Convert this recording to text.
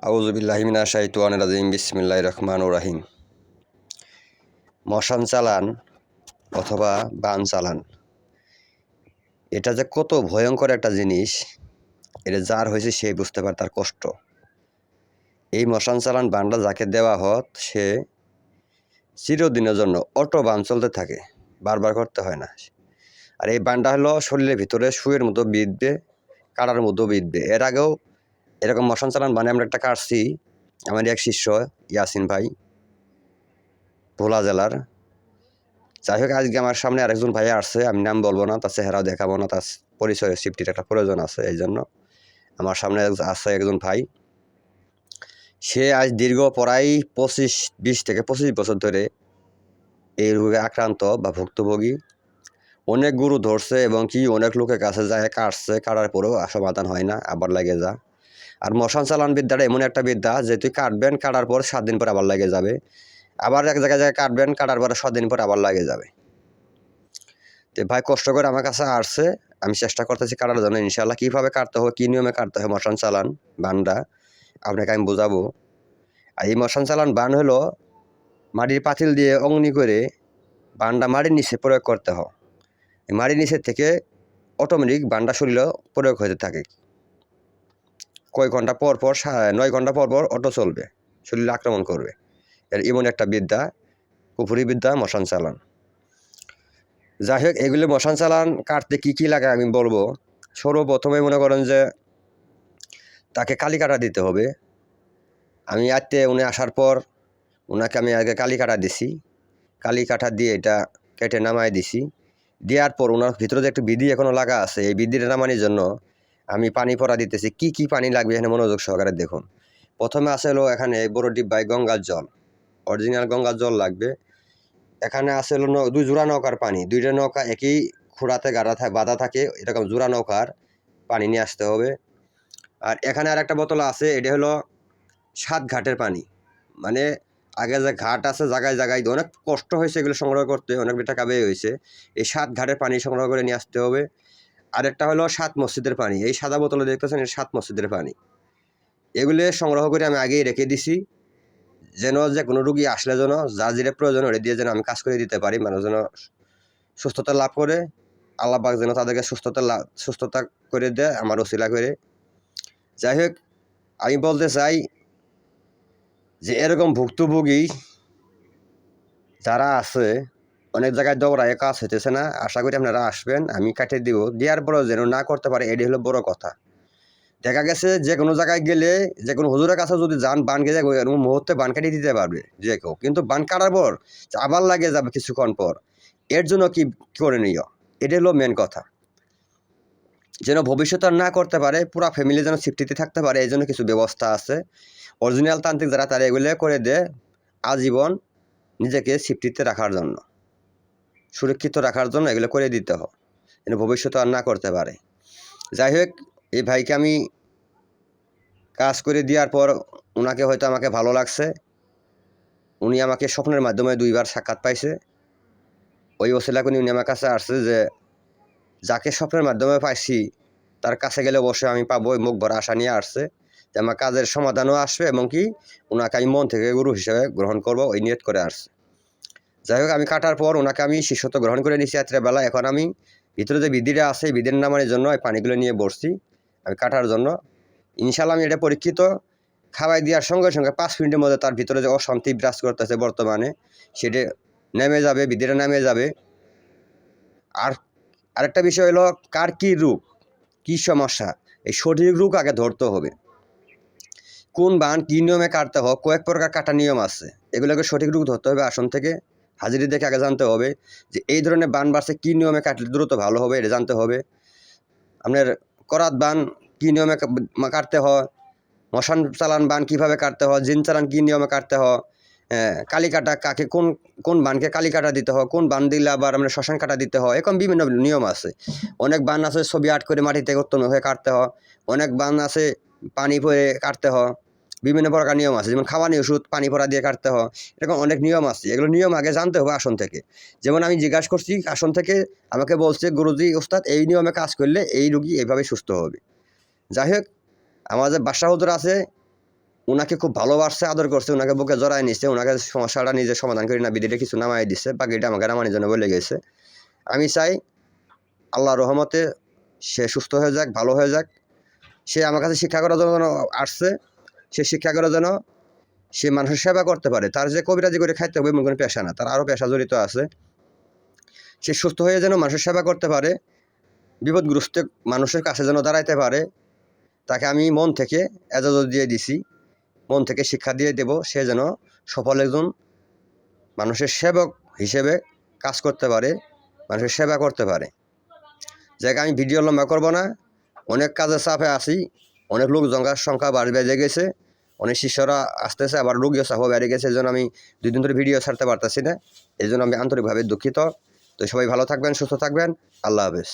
আউযুবিল্লাহি মিনাশ শাইতানির রাজিম বিসমিল্লাহির রহমানির রহিম। মশান চালান অথবা বান চালান, এটা যে কত ভয়ঙ্কর একটা জিনিস, এটা যার হয়েছে সে বুঝতে পারে তার কষ্ট। এই মশান চালান বানটা যাকে দেওয়া হত সে চিরদিনের জন্য অটো বান চলতে থাকে, বারবার করতে হয় না। আর এই বানটা হলো শরীরের ভিতরে সুয়ের মতো বিঁধবে, কাটার মতো বিঁধবে। এর আগেও এরকম মশান চালান বানে আমরা একটা কাটছি, আমার এক শিষ্য ইয়াসিন ভাই, ভোলা জেলার। যাই হোক, আজকে আমার সামনে আরেকজন ভাই আসছে, আমি নাম বলবো না, তার চেহারাও দেখাবো না, তার পরিচয় সিফটির একটা প্রয়োজন আছে, এই জন্য আমার সামনে আছে একজন ভাই। সে আজ দীর্ঘ প্রায় 20 থেকে 25 বছর ধরে এই রোগে আক্রান্ত বা ভুক্তভোগী। অনেক গুরু ধরছে এবং কি অনেক লোকের কাছে যায়, কাটছে, কাটার পরেও সমাধান হয় না, আবার লাগে যা। আর মশান চালান বিদ্যাটা এমন একটা বিদ্যা যে তুই কাটবেন, কাটার পর 7 দিন পর আবার লাগে যাবে, আবার এক জায়গায় কাটবেন, কাটার পর 7 দিন পর আবার লাগে যাবে। তো ভাই কষ্ট করে আমার কাছে আসছে, আমি চেষ্টা করতেছি কাটার জন্য। ইনশাল্লাহ কীভাবে কাটতে হবে, কী নিয়মে কাটতে হয় মশান চালান বানটা আপনাকে আমি বোঝাবো। আর এই মশান চালান বান হলো মাটির পাতিল দিয়ে অগ্নি করে বানটা মাটির নিচে প্রয়োগ করতে হয়। এই মাটির নিচের থেকে অটোমেটিক বানটা শরীরে প্রয়োগ হতে থাকে। কয়েক ঘন্টা পর পর 9 ঘন্টা পর পর অটো চলবে, শরীরে আক্রমণ করবে। এর এমন একটা বিদ্যা, কুফুরি বিদ্যা মশান চালান। যাই হোক, এগুলো মশান চালান কাটতে কী কী লাগে আমি বলবো। সর্বপ্রথমে মনে করেন যে তাকে কালি কাটা দিতে হবে। আমি আজকে উনি আসার পর ওনাকে আমি আগে কালি কাটা দিছি, কালি কাটা দিয়ে এটা কেটে নামাই দিছি। দেওয়ার পর ওনার ভিতরে যে একটা বিধি এখনও লাগা আছে, এই বিধিটা নামানোর জন্য আমি পানি পরা দিতেছি। কি কি পানি লাগবে এখানে মনোযোগ সহকারে দেখুন। প্রথমে আছে হলো এখানে বড় ডিব্বায় গঙ্গার জল, অরিজিনাল গঙ্গার জল লাগবে। এখানে আছে হলো 2 জোড়া নৌকার পানি, 2টা নৌকা একই খোঁড়াতে বাঁধা থাকে, এরকম জোড়া নৌকার পানি নিয়ে আসতে হবে। আর এখানে আর একটা বোতল আছে, এটা হলো 7 ঘাটের পানি। মানে আগে যে ঘাট আছে জায়গায় জায়গায় অনেক কষ্ট হয়েছে এগুলো সংগ্রহ করতে, অনেক টাকা ব্যয় হয়েছে। এই 7 ঘাটের পানি সংগ্রহ করে নিয়ে আসতে হবে। আরেকটা হলো 7 মসজিদের পানি, এই সাদা বোতলে দেখতেছেন এটা 7 মসজিদের পানি। এগুলো সংগ্রহ করে আমি আগেই রেখে দিছি, যেন যে কোনো রুগী আসলে যেন যা যেটা প্রয়োজন ওটা দিয়ে যেন আমি কাজ করে দিতে পারি, মানুষ যেন সুস্থতা লাভ করে, আল্লাহ পাক যেন তাদেরকে সুস্থতা করে দেয় আমার ওসিলা করে। যাই হোক, আমি বলতে চাই যে এরকম ভুক্তভোগী যারা আছে, অনেক জায়গায় দৌড়ায় কাজ হইতেছে না, আশা করি আপনারা আসবেন, আমি কাটিয়ে দিব। দেওয়ার পরেও যেন না করতে পারে, এটি হলো বড় কথা। দেখা গেছে যে কোনো জায়গায় গেলে, যে কোনো হুজুরের কাছে যদি যান, বান গেলে মুহূর্তে বান কাটিয়ে দিতে পারবে যে কেউ, কিন্তু বান কাটার পর আবার লাগে যাবে কিছুক্ষণ পর, এর জন্য কি করণীয়, এটা হলো মেন কথা। যেন ভবিষ্যতে আর না করতে পারে, পুরা ফ্যামিলি যেন সেফটিতে থাকতে পারে, এই জন্য কিছু ব্যবস্থা আছে। অরিজিনাল তান্ত্রিক যারা তারা এগুলো করে দেয় আজীবন নিজেকে সেফটিতে রাখার জন্য, সুরক্ষিত রাখার জন্য এগুলো করে দিতে হয়, যেন ভবিষ্যতে আর না করতে পারে। যাই হোক, এই ভাইকে আমি কাজ করে দেওয়ার পর ওনাকে হয়তো আমাকে ভালো লাগছে, উনি আমাকে স্বপ্নের মাধ্যমে 2বার সাক্ষাৎ পাইছে। ওই ওসিলা করে উনি আমার কাছে আসছে যে যাকে স্বপ্নের মাধ্যমে পাইছি তার কাছে গেলে অবশ্যই আমি পাবো, মুখ ভরা আশা নিয়ে আসছে যে আমার কাজের সমাধানও আসবে এবং কি ওনাকে আমি মন থেকে গুরু হিসেবে গ্রহণ করব, ওই নিয়ত করে আসছে। যাই হোক, আমি কাটার পর ওনাকে আমি শিষ্যত্ব গ্রহণ করে নিয়েছি রাত্রেবেলা। এখন আমি ভিতরে যে বিধিটা আছে এই বিধির নামানোর জন্য এই পানিগুলো নিয়ে বসছি আমি কাটার জন্য। ইনশাল্লাহ আমি এটা পরীক্ষিত, খাওয়াই দেওয়ার সঙ্গে সঙ্গে 5 মিনিটের মধ্যে তার ভিতরে যে অশান্তি বিরাজ করতেছে বর্তমানে সেটা নেমে যাবে, বিধিটা নেমে যাবে। আর আরেকটা বিষয় হলো, কার কী রোগ, কী সমস্যা, এই সঠিক রোগ আগে ধরতে হবে। কোন বান কী নিয়মে কাটতে হয়, কয়েক প্রকার কাটা নিয়ম আছে, এগুলোকে সঠিক রোগ ধরতে হবে। আসন থেকে হাজিরি দেখে আগে জানতে হবে যে এই ধরনের বান বাড়ছে, কী নিয়মে কাটলে দ্রুত ভালো হবে, এটা জানতে হবে। আপনার করাত বান কী নিয়মে কাটতে হয়, মশান চালান বান কীভাবে কাটতে হয়, জিন চালান কী নিয়মে কাটতে হয়, কালি কাটা কাকে কোন কোন বানকে কালি কাটা দিতে হয়, কোন বান দিলে আবার আমরা শ্মশান কাটা দিতে হয়, এরকম বিভিন্ন নিয়ম আছে। অনেক বান আছে ছবি আর্ট করে মাটিতে উত্তম হয়ে কাটতে হয়, অনেক বান আছে পানি পরে কাটতে হয়, বিভিন্ন প্রকার নিয়ম আছে। যেমন খাওয়ানি ওষুধ পানি পরা দিয়ে কাটতে হয়, এরকম অনেক নিয়ম আছে। এগুলো নিয়ম আগে জানতে হবে আসন থেকে। যেমন আমি জিজ্ঞাসা করছি আসন থেকে, আমাকে বলছে গুরুজি ওস্তাদ এই নিয়মে কাজ করলে এই রুগী এইভাবে সুস্থ হবে। যাই হোক, আমার যে বাদশাহ হুজুর আছে ওনাকে খুব ভালোবাসছে, আদর করছে, ওনাকে বুকে জড়ায় নিচ্ছে, ওনাকে সমস্যাটা নিজে সমাধান করে না বিধিটা কিছু নামাই দিচ্ছে, বাকিটা আমাকে নামানোর জন্য বলে গেছে। আমি চাই আল্লাহর রহমতে সে সুস্থ হয়ে যাক, ভালো হয়ে যাক। সে আমার কাছে শিক্ষা করার জন্য আসছে, সে শিক্ষা করার জন্য সে মানুষের সেবা করতে পারে। তার যে কবিরাজি করে খাইতে হবে এমন কোনো পেশা না, তার আরও পেশা জড়িত আছে। সে সুস্থ হয়ে যেন মানুষের সেবা করতে পারে, বিপদগ্রস্ত মানুষের কাছে যেন দাঁড়াইতে পারে, তাকে আমি মন থেকে এজাজত দিয়ে দিছি, মন থেকে শিক্ষা দিয়ে দেব, সে যেন সফল একজন মানুষের সেবক হিসেবে কাজ করতে পারে, মানুষের সেবা করতে পারে। যাকে আমি ভিডিও লম্বা করব না, অনেক কাজের চাপে আছি, অনেক লোক সংখ্যা বেড়ে গেছে, অনেক শিষ্যরা আসতেছে, আবার রোগীও চাপও বেড়ে গেছে, এই জন্য আমি 2 দিন ধরে ভিডিও ছাড়তে পারতেছি না। এই জন্য আমি আন্তরিকভাবে দুঃখিত। তো সবাই ভালো থাকবেন, সুস্থ থাকবেন, আল্লাহ হাফেজ।